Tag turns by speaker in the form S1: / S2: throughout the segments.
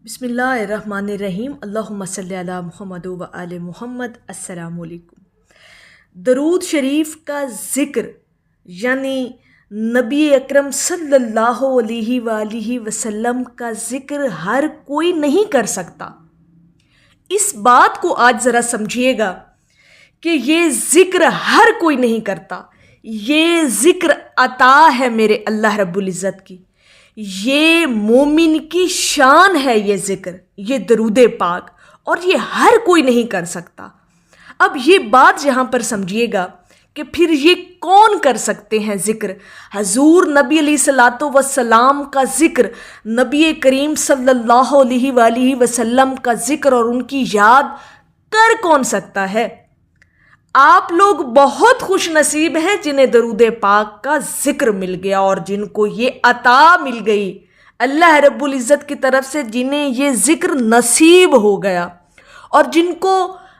S1: بسم اللہ الرحمن الرحیم، اللہم صلی علی محمد و آل محمد۔ السلام علیکم۔ درود شریف کا ذکر یعنی نبی اکرم صلی اللہ علیہ وآلہ وسلم کا ذکر ہر کوئی نہیں کر سکتا۔ اس بات کو آج ذرا سمجھیے گا کہ یہ ذکر ہر کوئی نہیں کرتا۔ یہ ذکر عطا ہے میرے اللہ رب العزت کی، یہ مومن کی شان ہے، یہ ذکر، یہ درود پاک، اور یہ ہر کوئی نہیں کر سکتا۔ اب یہ بات یہاں پر سمجھیے گا کہ پھر یہ کون کر سکتے ہیں ذکر؟ حضور نبی علیہ الصلوۃ والسلام کا ذکر، نبی کریم صلی اللہ علیہ وآلہ وسلم کا ذکر اور ان کی یاد کر کون سکتا ہے؟ آپ لوگ بہت خوش نصیب ہیں جنہیں درود پاک کا ذکر مل گیا اور جن کو یہ عطا مل گئی اللہ رب العزت کی طرف سے، جنہیں یہ ذکر نصیب ہو گیا۔ اور جن کو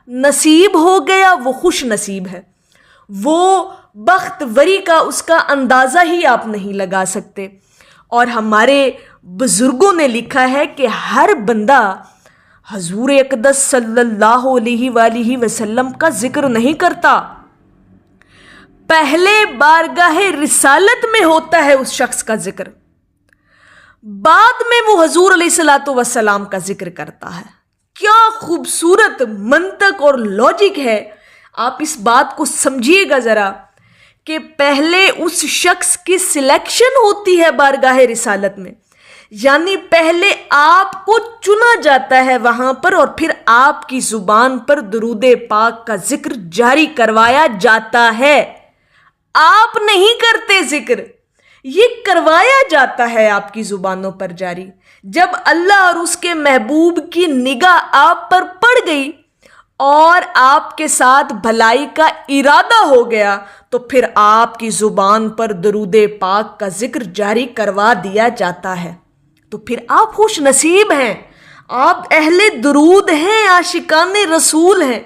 S1: نصیب ہو گیا وہ خوش نصیب ہے، وہ بخت وری کا اس کا اندازہ ہی آپ نہیں لگا سکتے۔ اور ہمارے بزرگوں نے لکھا ہے کہ ہر بندہ حضور اقدس صلی اللہ علیہ وآلہ وسلم کا ذکر نہیں کرتا، پہلے بارگاہ رسالت میں ہوتا ہے اس شخص کا ذکر، بعد میں وہ حضور علیہ الصلوۃ والسلام کا ذکر کرتا ہے۔ کیا خوبصورت منطق اور لاجک ہے! آپ اس بات کو سمجھیے گا ذرا کہ پہلے اس شخص کی سلیکشن ہوتی ہے بارگاہ رسالت میں، یعنی پہلے آپ کو چنا جاتا ہے وہاں پر، اور پھر آپ کی زبان پر درود پاک کا ذکر جاری کروایا جاتا ہے۔ آپ نہیں کرتے ذکر، یہ کروایا جاتا ہے آپ کی زبانوں پر جاری۔ جب اللہ اور اس کے محبوب کی نگاہ آپ پر پڑ گئی اور آپ کے ساتھ بھلائی کا ارادہ ہو گیا تو پھر آپ کی زبان پر درود پاک کا ذکر جاری کروا دیا جاتا ہے۔ تو پھر آپ خوش نصیب ہیں، آپ اہل درود ہیں، عاشقان رسول ہیں۔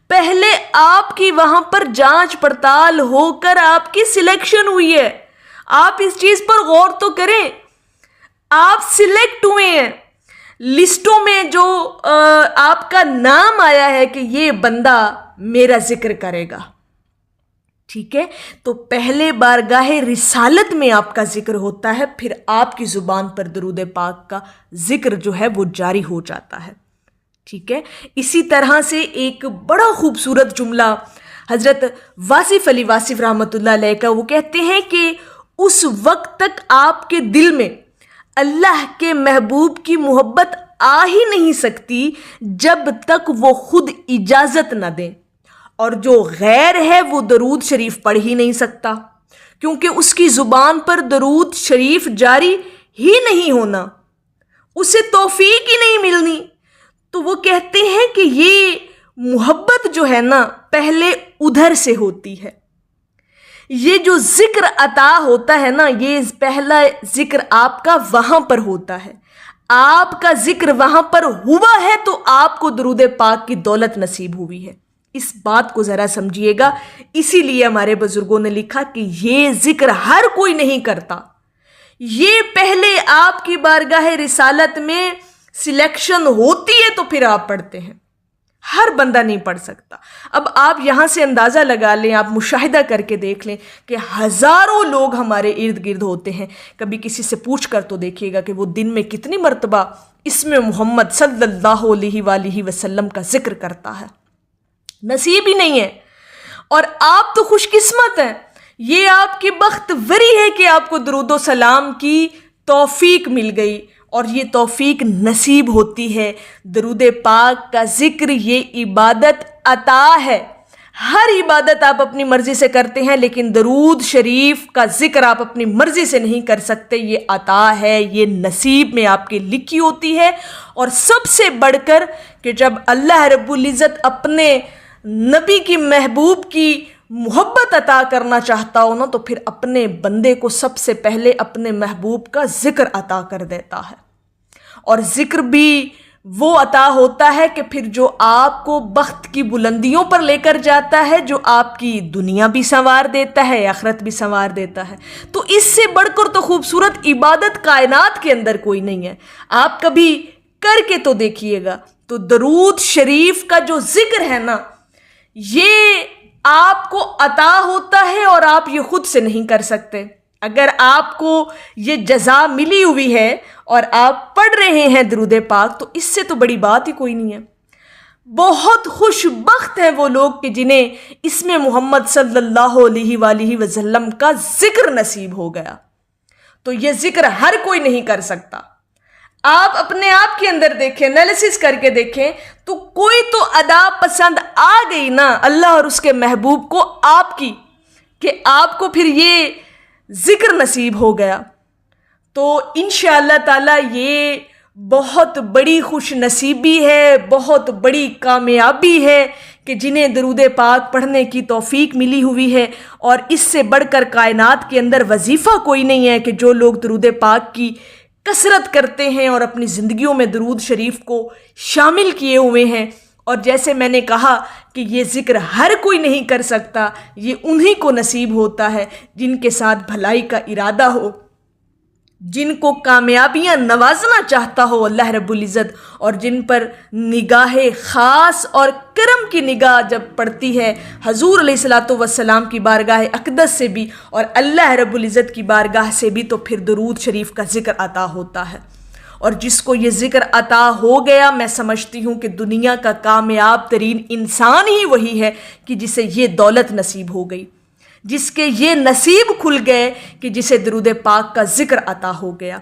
S1: پہلے آپ کی وہاں پر جانچ پڑتال ہو کر آپ کی سلیکشن ہوئی ہے۔ آپ اس چیز پر غور تو کریں، آپ سلیکٹ ہوئے ہیں، لسٹوں میں جو آپ کا نام آیا ہے کہ یہ بندہ میرا ذکر کرے گا، ٹھیک ہے؟ تو پہلے بارگاہ رسالت میں آپ کا ذکر ہوتا ہے، پھر آپ کی زبان پر درود پاک کا ذکر جو ہے وہ جاری ہو جاتا ہے، ٹھیک ہے؟ اسی طرح سے ایک بڑا خوبصورت جملہ حضرت واصف علی واصف رحمۃ اللہ علیہ کا، وہ کہتے ہیں کہ اس وقت تک آپ کے دل میں اللہ کے محبوب کی محبت آ ہی نہیں سکتی جب تک وہ خود اجازت نہ دیں، اور جو غیر ہے وہ درود شریف پڑھ ہی نہیں سکتا، کیونکہ اس کی زبان پر درود شریف جاری ہی نہیں ہونا، اسے توفیق ہی نہیں ملنی۔ تو وہ کہتے ہیں کہ یہ محبت جو ہے نا پہلے ادھر سے ہوتی ہے، یہ جو ذکر عطا ہوتا ہے نا، یہ پہلا ذکر آپ کا وہاں پر ہوتا ہے، آپ کا ذکر وہاں پر ہوا ہے تو آپ کو درود پاک کی دولت نصیب ہوئی ہے۔ اس بات کو ذرا سمجھیے گا، اسی لیے ہمارے بزرگوں نے لکھا کہ یہ ذکر ہر کوئی نہیں کرتا، یہ پہلے آپ کی بارگاہ رسالت میں سلیکشن ہوتی ہے تو پھر آپ پڑھتے ہیں، ہر بندہ نہیں پڑھ سکتا۔ اب آپ یہاں سے اندازہ لگا لیں، آپ مشاہدہ کر کے دیکھ لیں کہ ہزاروں لوگ ہمارے ارد گرد ہوتے ہیں، کبھی کسی سے پوچھ کر تو دیکھیے گا کہ وہ دن میں کتنی مرتبہ اسم محمد صلی اللہ علیہ وآلہ وسلم کا ذکر کرتا ہے، نصیب ہی نہیں ہے۔ اور آپ تو خوش قسمت ہیں، یہ آپ کی بخت وری ہے کہ آپ کو درود و سلام کی توفیق مل گئی، اور یہ توفیق نصیب ہوتی ہے۔ درود پاک کا ذکر یہ عبادت عطا ہے، ہر عبادت آپ اپنی مرضی سے کرتے ہیں، لیکن درود شریف کا ذکر آپ اپنی مرضی سے نہیں کر سکتے، یہ عطا ہے، یہ نصیب میں آپ کے لکھی ہوتی ہے۔ اور سب سے بڑھ کر کہ جب اللہ رب العزت اپنے نبی کی محبوب کی محبت عطا کرنا چاہتا ہو نا، تو پھر اپنے بندے کو سب سے پہلے اپنے محبوب کا ذکر عطا کر دیتا ہے۔ اور ذکر بھی وہ عطا ہوتا ہے کہ پھر جو آپ کو بخت کی بلندیوں پر لے کر جاتا ہے، جو آپ کی دنیا بھی سنوار دیتا ہے، آخرت بھی سنوار دیتا ہے۔ تو اس سے بڑھ کر تو خوبصورت عبادت کائنات کے اندر کوئی نہیں ہے۔ آپ کبھی کر کے تو دیکھیے گا. تو درود شریف کا جو ذکر ہے نا، یہ آپ کو عطا ہوتا ہے اور آپ یہ خود سے نہیں کر سکتے. اگر آپ کو یہ جزا ملی ہوئی ہے اور آپ پڑھ رہے ہیں درود پاک، تو اس سے تو بڑی بات ہی کوئی نہیں ہے. بہت خوش بخت ہیں وہ لوگ کہ جنہیں اسم محمد صلی اللہ علیہ وآلہ وسلم کا ذکر نصیب ہو گیا. تو یہ ذکر ہر کوئی نہیں کر سکتا. آپ اپنے آپ کے اندر دیکھیں، انالیسس کر کے دیکھیں، تو کوئی تو ادا پسند آ گئی نا اللہ اور اس کے محبوب کو آپ کی، کہ آپ کو پھر یہ ذکر نصیب ہو گیا. تو انشاءاللہ تعالی یہ بہت بڑی خوش نصیبی ہے، بہت بڑی کامیابی ہے کہ جنہیں درود پاک پڑھنے کی توفیق ملی ہوئی ہے. اور اس سے بڑھ کر کائنات کے اندر وظیفہ کوئی نہیں ہے کہ جو لوگ درود پاک کی کثرت کرتے ہیں اور اپنی زندگیوں میں درود شریف کو شامل کیے ہوئے ہیں. اور جیسے میں نے کہا کہ یہ ذکر ہر کوئی نہیں کر سکتا، یہ انہی کو نصیب ہوتا ہے جن کے ساتھ بھلائی کا ارادہ ہو، جن کو کامیابیاں نوازنا چاہتا ہو اللہ رب العزت، اور جن پر نگاہ خاص اور کرم کی نگاہ جب پڑتی ہے حضور علیہ الصلوۃ والسلام کی بارگاہ اقدس سے بھی اور اللہ رب العزت کی بارگاہ سے بھی، تو پھر درود شریف کا ذکر عطا ہوتا ہے. اور جس کو یہ ذکر عطا ہو گیا، میں سمجھتی ہوں کہ دنیا کا کامیاب ترین انسان ہی وہی ہے کہ جسے یہ دولت نصیب ہو گئی، جس کے یہ نصیب کھل گئے کہ جسے درود پاک کا ذکر عطا ہو گیا.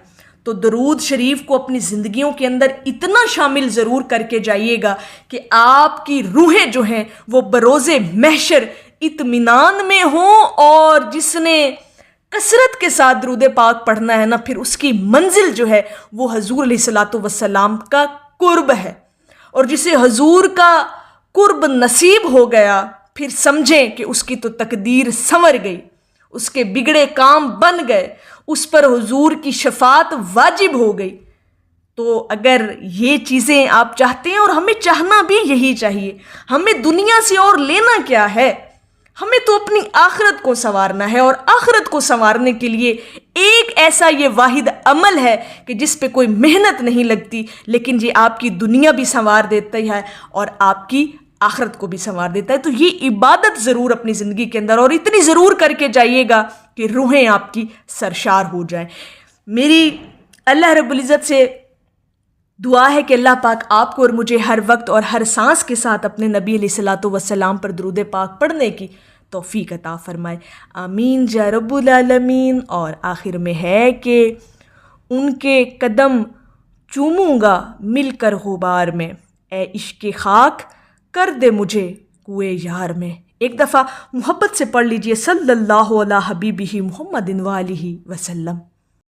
S1: تو درود شریف کو اپنی زندگیوں کے اندر اتنا شامل ضرور کر کے جائیے گا کہ آپ کی روحیں جو ہیں وہ بروز محشر اطمینان میں ہوں. اور جس نے کثرت کے ساتھ درود پاک پڑھنا ہے نا، پھر اس کی منزل جو ہے وہ حضور علیہ الصلوۃ والسلام کا قرب ہے. اور جسے حضور کا قرب نصیب ہو گیا، پھر سمجھیں کہ اس کی تو تقدیر سنور گئی، اس کے بگڑے کام بن گئے، اس پر حضور کی شفاعت واجب ہو گئی. تو اگر یہ چیزیں آپ چاہتے ہیں، اور ہمیں چاہنا بھی یہی چاہیے، ہمیں دنیا سے اور لینا کیا ہے، ہمیں تو اپنی آخرت کو سنوارنا ہے. اور آخرت کو سنوارنے کے لیے ایک ایسا یہ واحد عمل ہے کہ جس پہ کوئی محنت نہیں لگتی، لیکن یہ آپ کی دنیا بھی سنوار دیتا ہے اور آپ کی آخرت کو بھی سنوار دیتا ہے. تو یہ عبادت ضرور اپنی زندگی کے اندر اور اتنی ضرور کر کے جائیے گا کہ روحیں آپ کی سرشار ہو جائیں. میری اللہ رب العزت سے دعا ہے کہ اللہ پاک آپ کو اور مجھے ہر وقت اور ہر سانس کے ساتھ اپنے نبی علیہ الصلوۃ والسلام پر درود پاک پڑھنے کی توفیق عطا فرمائے. آمین یا رب العالمین. اور آخر میں ہے کہ ان کے قدم چوموں گا مل کر غبار میں، اے عشق خاک کر دے مجھے کوئے یار میں. ایک دفعہ محبت سے پڑھ لیجئے صلی اللہ علیہ حبیبہ محمد وآلہ وسلم.